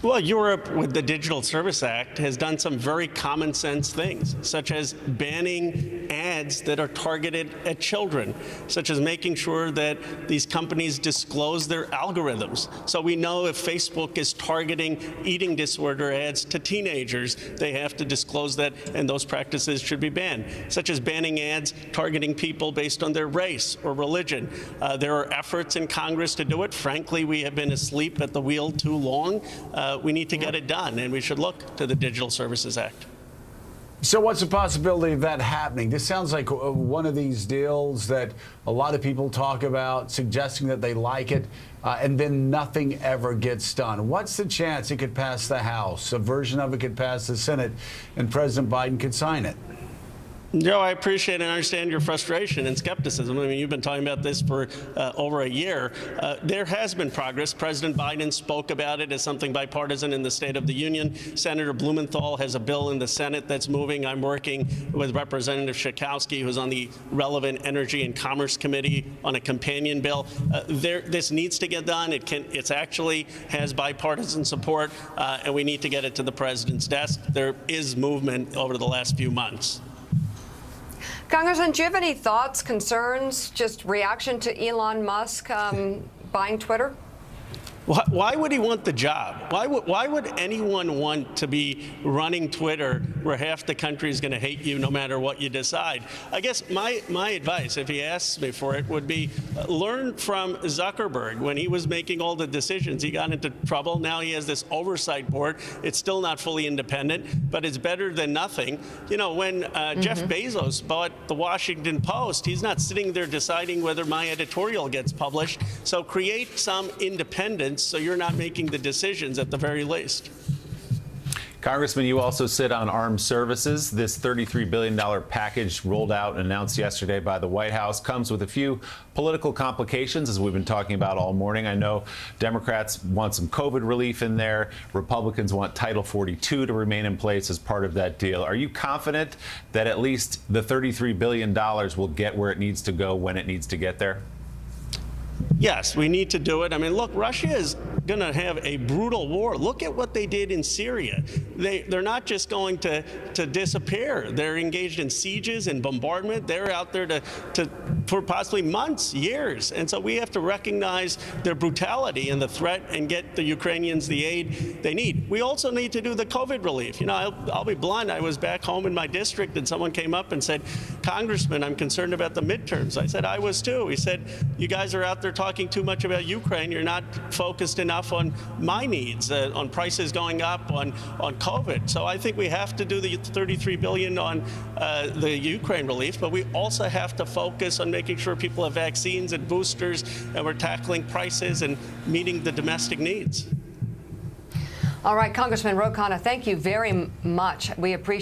Well, Europe, with the Digital Service Act, has done some very common sense things, such as banning ads that are targeted at children, such as making sure that these companies disclose their algorithms. So we know if Facebook is targeting eating disorder ads to teenagers, they have to disclose that, and those practices should be banned, such as banning ads targeting people based on their race or religion. There are efforts in Congress to do it. Frankly, we have been asleep at the wheel too long. We need to get it done, and we should look to the Digital Services Act. So what's the possibility of that happening? This sounds like one of these deals that a lot of people talk about, suggesting that they like it, and then nothing ever gets done. What's the chance it could pass the House, a version of it could pass the Senate, and President Biden could sign it? Joe, I appreciate and understand your frustration and skepticism. I mean, you've been talking about this for over a year. There has been progress. President Biden spoke about it as something bipartisan in the State of the Union. Senator Blumenthal has a bill in the Senate that's moving. I'm working with Representative Schakowsky, who's on the relevant Energy and Commerce Committee, on a companion bill. This needs to get done. It actually has bipartisan support, and we need to get it to the president's desk. There is movement over the last few months. Congressman, do you have any thoughts, concerns, just reaction to Elon Musk buying Twitter? Why would he want the job? Why would anyone want to be running Twitter where half the country is going to hate you no matter what you decide? I guess my advice, if he asks me for it, would be learn from Zuckerberg. When he was making all the decisions, he got into trouble. Now he has this oversight board. It's still not fully independent, but it's better than nothing. You know, when Jeff Bezos bought the Washington Post, he's not sitting there deciding whether my editorial gets published. So create some independence, so you're not making the decisions at the very least. Congressman, you also sit on armed services. This $33 billion package rolled out and announced yesterday by the White House comes with a few political complications, as we've been talking about all morning. I know Democrats want some COVID relief in there. Republicans want Title 42 to remain in place as part of that deal. Are you confident that at least the $33 billion will get where it needs to go when it needs to get there? Yes, we need to do it. I mean, look, Russia is going to have a brutal war. Look at what they did in Syria. They're not just going to disappear. They're engaged in sieges and bombardment. They're out there for possibly months, years. And so we have to recognize their brutality and the threat and get the Ukrainians the aid they need. We also need to do the COVID relief. You know, I'll be blunt. I was back home in my district and someone came up and said, Congressman, I'm concerned about the midterms. I said, I was too. He said, you guys are out there talking too much about Ukraine. You're not focused enough on my needs, on prices going up, on COVID. So I think we have to do the $33 billion on the Ukraine relief, but we also have to focus on making sure people have vaccines and boosters, and we're tackling prices and meeting the domestic needs. All right, Congressman Khanna, thank you very much. We appreciate